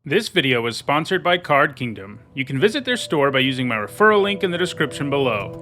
This video is sponsored by Card Kingdom. You can visit their store by using my referral link in the description below.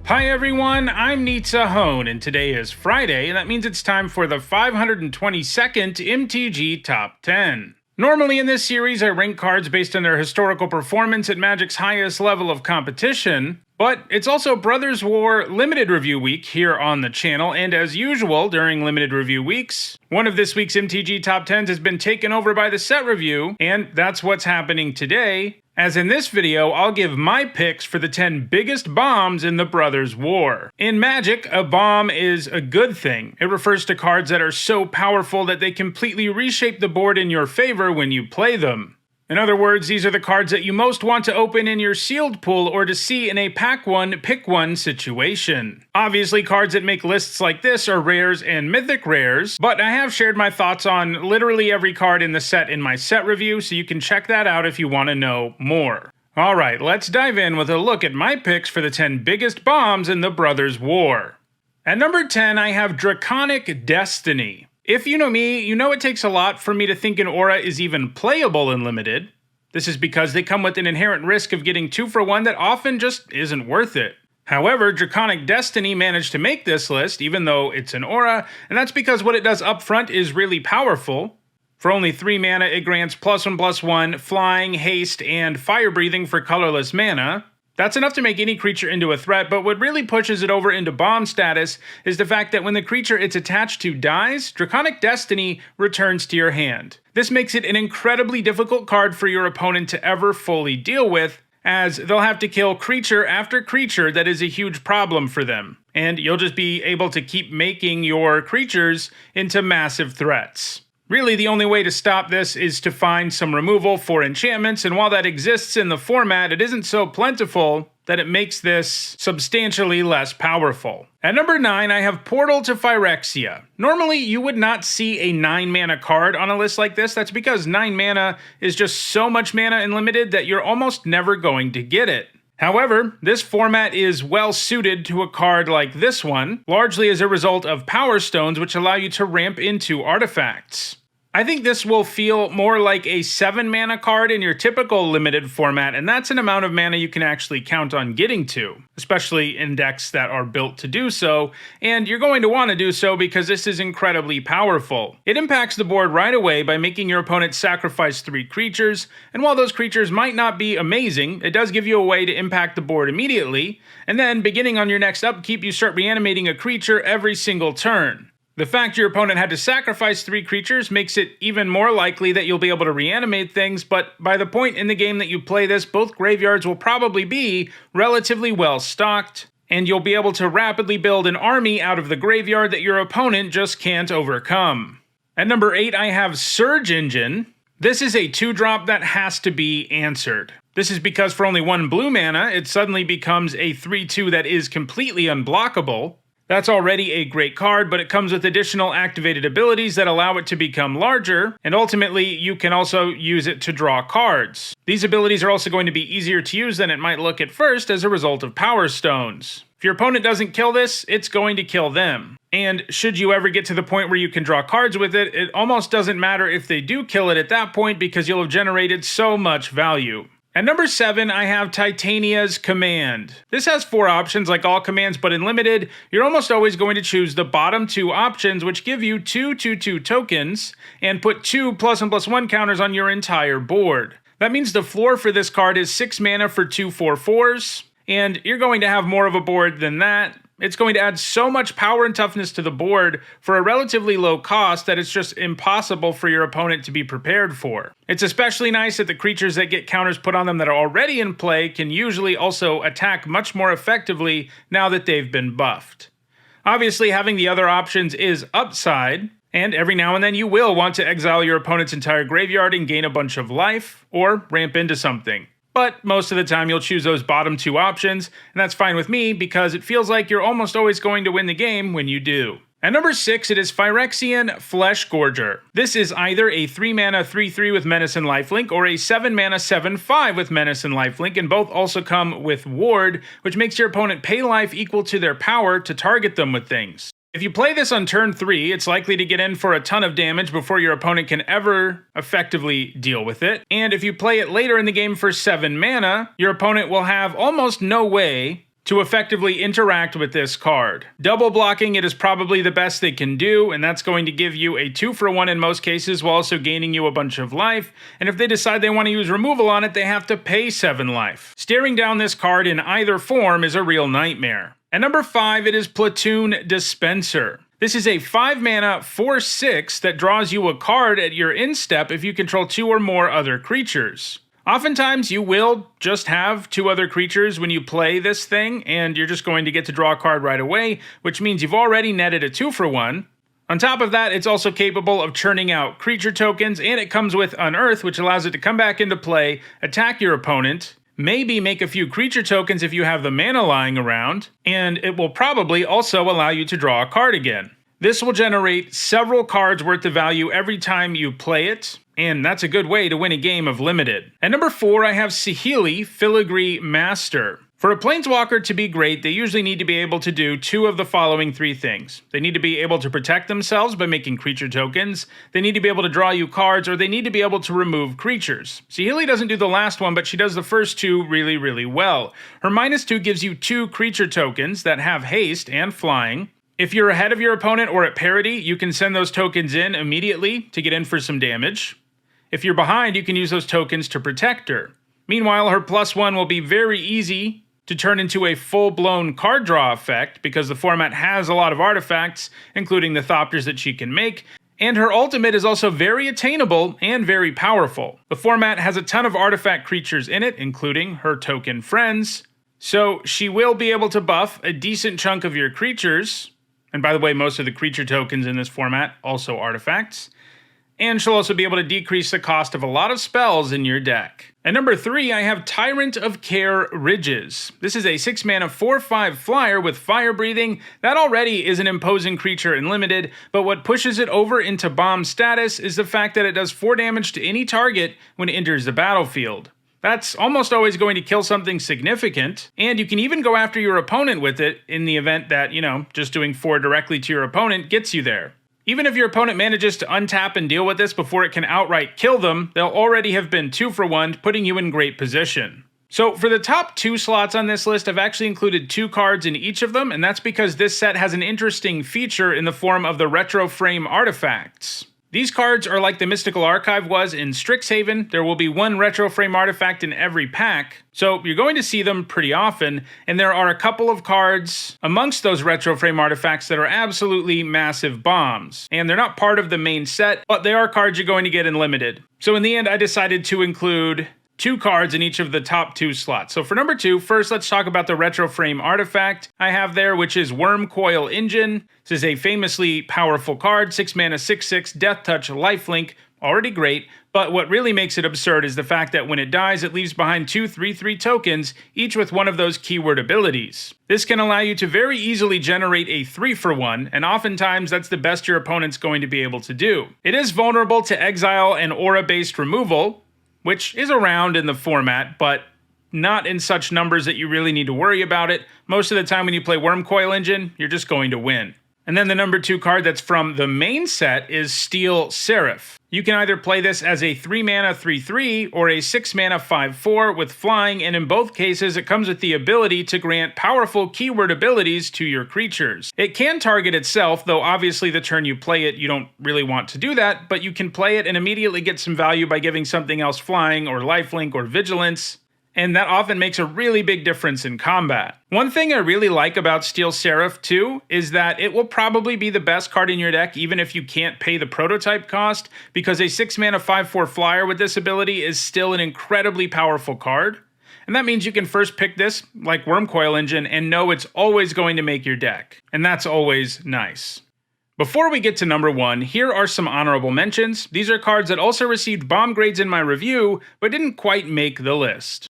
Hi everyone, I'm Nitsahone, and today is Friday, and that means it's time for the 522nd MTG Top 10. Normally in this series I rank cards based on their historical performance at Magic's highest level of competition, but it's also Brothers War Limited Review Week here on the channel, and as usual during Limited Review Weeks, one of this week's MTG Top 10s has been taken over by the set review, and that's what's happening today. As in this video, I'll give my picks for the 10 biggest bombs in the Brothers War. In Magic, a bomb is a good thing. It refers to cards that are so powerful that they completely reshape the board in your favor when you play them. In other words, these are the cards that you most want to open in your sealed pool or to see in a pack one, pick one situation. Obviously, cards that make lists like this are rares and mythic rares, but I have shared my thoughts on literally every card in the set in my set review, so you can check that out if you want to know more. Alright, let's dive in with a look at my picks for the 10 biggest bombs in the Brothers War. At number 10, I have Draconic Destiny. If you know me, you know it takes a lot for me to think an aura is even playable in Limited. This is because they come with an inherent risk of getting 2 for 1 that often just isn't worth it. However, Draconic Destiny managed to make this list, even though it's an aura, and that's because what it does up front is really powerful. For only 3 mana, it grants +1/+1, flying, haste, and fire breathing for colorless mana. That's enough to make any creature into a threat, but what really pushes it over into bomb status is the fact that when the creature it's attached to dies, Draconic Destiny returns to your hand. This makes it an incredibly difficult card for your opponent to ever fully deal with, as they'll have to kill creature after creature that is a huge problem for them, and you'll just be able to keep making your creatures into massive threats. Really, the only way to stop this is to find some removal for enchantments, and while that exists in the format, it isn't so plentiful that it makes this substantially less powerful. At number 9, I have Portal to Phyrexia. Normally, you would not see a 9 mana card on a list like this. That's because 9 mana is just so much mana in Limited that you're almost never going to get it. However, this format is well suited to a card like this one, largely as a result of Power Stones, which allow you to ramp into artifacts. I think this will feel more like a 7 mana card in your typical Limited format, and that's an amount of mana you can actually count on getting to, especially in decks that are built to do so, and you're going to want to do so because this is incredibly powerful. It impacts the board right away by making your opponent sacrifice 3 creatures, and while those creatures might not be amazing, it does give you a way to impact the board immediately, and then beginning on your next upkeep, you start reanimating a creature every single turn. The fact your opponent had to sacrifice 3 creatures makes it even more likely that you'll be able to reanimate things, but by the point in the game that you play this, both graveyards will probably be relatively well stocked, and you'll be able to rapidly build an army out of the graveyard that your opponent just can't overcome. At number 8, I have Surge Engine. This is a 2-drop that has to be answered. This is because for only 1 blue mana, it suddenly becomes a 3/2 that is completely unblockable. That's already a great card, but it comes with additional activated abilities that allow it to become larger, and ultimately you can also use it to draw cards. These abilities are also going to be easier to use than it might look at first as a result of Power Stones. If your opponent doesn't kill this, it's going to kill them. And should you ever get to the point where you can draw cards with it, it almost doesn't matter if they do kill it at that point because you'll have generated so much value. At number 7, I have Titania's Command. This has 4 options like all commands, but in Limited, you're almost always going to choose the bottom 2 options, which give you 2/2/2 tokens, and put 2 +1/+1 counters on your entire board. That means the floor for this card is 6 mana for 2 4/4s, and you're going to have more of a board than that. It's going to add so much power and toughness to the board for a relatively low cost that it's just impossible for your opponent to be prepared for. It's especially nice that the creatures that get counters put on them that are already in play can usually also attack much more effectively now that they've been buffed. Obviously, having the other options is upside, and every now and then you will want to exile your opponent's entire graveyard and gain a bunch of life, or ramp into something. but most of the time you'll choose those bottom two options, and that's fine with me because it feels like you're almost always going to win the game when you do. At number 6, it is Phyrexian Fleshgorger. This is either a 3-mana 3/3 with Menace and Lifelink, or a 7-mana 7/5 with Menace and Lifelink, and both also come with Ward, which makes your opponent pay life equal to their power to target them with things. If you play this on turn 3, it's likely to get in for a ton of damage before your opponent can ever effectively deal with it, and if you play it later in the game for 7 mana, your opponent will have almost no way to effectively interact with this card. Double blocking it is probably the best they can do, and that's going to give you a 2-for-1 in most cases while also gaining you a bunch of life, and if they decide they want to use removal on it, they have to pay 7 life. Staring down this card in either form is a real nightmare. At number 5, it is Platoon Dispenser. This is a 5-mana 4/6 that draws you a card at your instep if you control 2 or more other creatures. Oftentimes, you will just have 2 other creatures when you play this thing, and you're just going to get to draw a card right away, which means you've already netted a 2-for-1. On top of that, it's also capable of churning out creature tokens, and it comes with Unearth, which allows it to come back into play, attack your opponent, maybe make a few creature tokens if you have the mana lying around, and it will probably also allow you to draw a card again. This will generate several cards worth of value every time you play it, and that's a good way to win a game of Limited. At number 4, I have Saheeli, Filigree Master. For a Planeswalker to be great, they usually need to be able to do 2 of the following 3 things. They need to be able to protect themselves by making creature tokens, they need to be able to draw you cards, or they need to be able to remove creatures. Saheeli doesn't do the last one, but she does the first 2 really, really well. Her -2 gives you 2 creature tokens that have haste and flying. If you're ahead of your opponent or at parity, you can send those tokens in immediately to get in for some damage. If you're behind, you can use those tokens to protect her. Meanwhile, her +1 will be very easy to turn into a full-blown card draw effect because the format has a lot of artifacts, including the Thopters that she can make, and her ultimate is also very attainable and very powerful. The format has a ton of artifact creatures in it, including her token friends, so she will be able to buff a decent chunk of your creatures, and by the way, most of the creature tokens in this format also artifacts, and she'll also be able to decrease the cost of a lot of spells in your deck. At number 3, I have Tyrant of Care Ridges. This is a 6-mana 4/5 flyer with fire breathing. That already is an imposing creature in Limited, but what pushes it over into bomb status is the fact that it does 4 damage to any target when it enters the battlefield. That's almost always going to kill something significant, and you can even go after your opponent with it in the event that, just doing 4 directly to your opponent gets you there. Even if your opponent manages to untap and deal with this before it can outright kill them, they'll already have been 2-for-1, putting you in great position. So for the top 2 slots on this list, I've actually included 2 cards in each of them, and that's because this set has an interesting feature in the form of the retro frame artifacts. These cards are like the Mystical Archive was in Strixhaven. There will be 1 retro frame artifact in every pack, so you're going to see them pretty often, and there are a couple of cards amongst those retro frame artifacts that are absolutely massive bombs. And they're not part of the main set, but they are cards you're going to get in Limited. So in the end, I decided to include 2 cards in each of the top 2 slots. So for number 2, first let's talk about the retro frame artifact I have there, which is Wormcoil Engine. This is a famously powerful card, 6-mana 6/6, Death Touch, Lifelink, already great, but what really makes it absurd is the fact that when it dies, it leaves behind 2 3/3 tokens, each with one of those keyword abilities. This can allow you to very easily generate a 3-for-1, and oftentimes that's the best your opponent's going to be able to do. It is vulnerable to exile and aura-based removal, which is around in the format, but not in such numbers that you really need to worry about it. Most of the time when you play Wormcoil Engine, you're just going to win. And then the number 2 card that's from the main set is Steel Seraph. You can either play this as a 3-mana 3/3 or a 6-mana 5/4 with flying, and in both cases it comes with the ability to grant powerful keyword abilities to your creatures. It can target itself, though obviously the turn you play it you don't really want to do that, but you can play it and immediately get some value by giving something else flying or lifelink or vigilance, and that often makes a really big difference in combat. One thing I really like about Steel Seraph too is that it will probably be the best card in your deck even if you can't pay the prototype cost, because a 6-mana 5/4 flyer with this ability is still an incredibly powerful card. And that means you can first pick this, like Wormcoil Engine, and know it's always going to make your deck. And that's always nice. Before we get to number 1, here are some honorable mentions. These are cards that also received bomb grades in my review, but didn't quite make the list.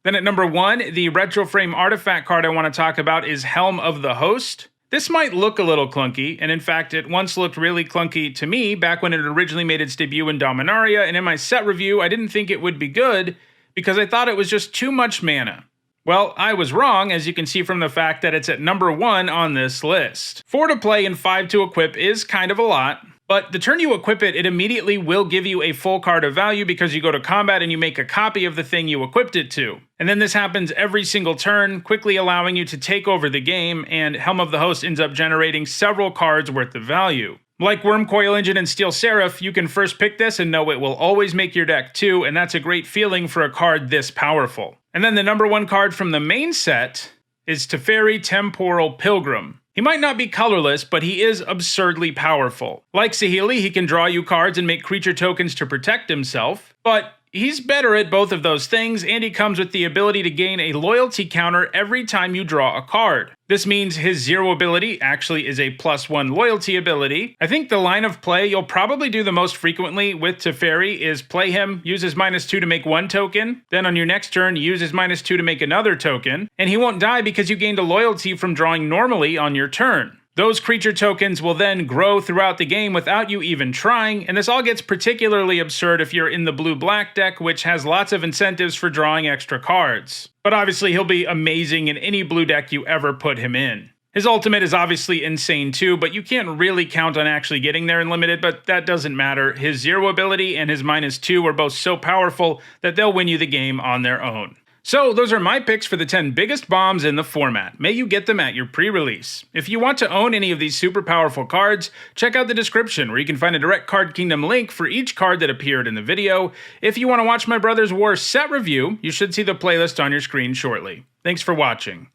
Then at number 1, the retro frame artifact card I want to talk about is Helm of the Host. This might look a little clunky, and in fact it once looked really clunky to me back when it originally made its debut in Dominaria, and in my set review I didn't think it would be good because I thought it was just too much mana. Well, I was wrong, as you can see from the fact that it's at number 1 on this list. 4 to play and 5 to equip is kind of a lot, but the turn you equip it, it immediately will give you a full card of value because you go to combat and you make a copy of the thing you equipped it to. And then this happens every single turn, quickly allowing you to take over the game, and Helm of the Host ends up generating several cards worth of value. Like Wormcoil Engine and Steel Seraph, you can first pick this and know it will always make your deck too, and that's a great feeling for a card this powerful. And then the number 1 card from the main set is Teferi Temporal Pilgrim. He might not be colorless, but he is absurdly powerful. Like Saheeli, he can draw you cards and make creature tokens to protect himself, but he's better at both of those things, and he comes with the ability to gain a loyalty counter every time you draw a card. This means his 0 ability actually is a +1 loyalty ability. I think the line of play you'll probably do the most frequently with Teferi is play him, use his -2 to make 1 token, then on your next turn use his -2 to make another token, and he won't die because you gained a loyalty from drawing normally on your turn. Those creature tokens will then grow throughout the game without you even trying, and this all gets particularly absurd if you're in the blue-black deck, which has lots of incentives for drawing extra cards. But obviously he'll be amazing in any blue deck you ever put him in. His ultimate is obviously insane too, but you can't really count on actually getting there in Limited, but that doesn't matter. His 0 ability and his -2 are both so powerful that they'll win you the game on their own. So those are my picks for the 10 biggest bombs in the format. May you get them at your pre-release. If you want to own any of these super powerful cards, check out the description where you can find a direct Card Kingdom link for each card that appeared in the video. If you want to watch my Brothers War set review, you should see the playlist on your screen shortly. Thanks for watching.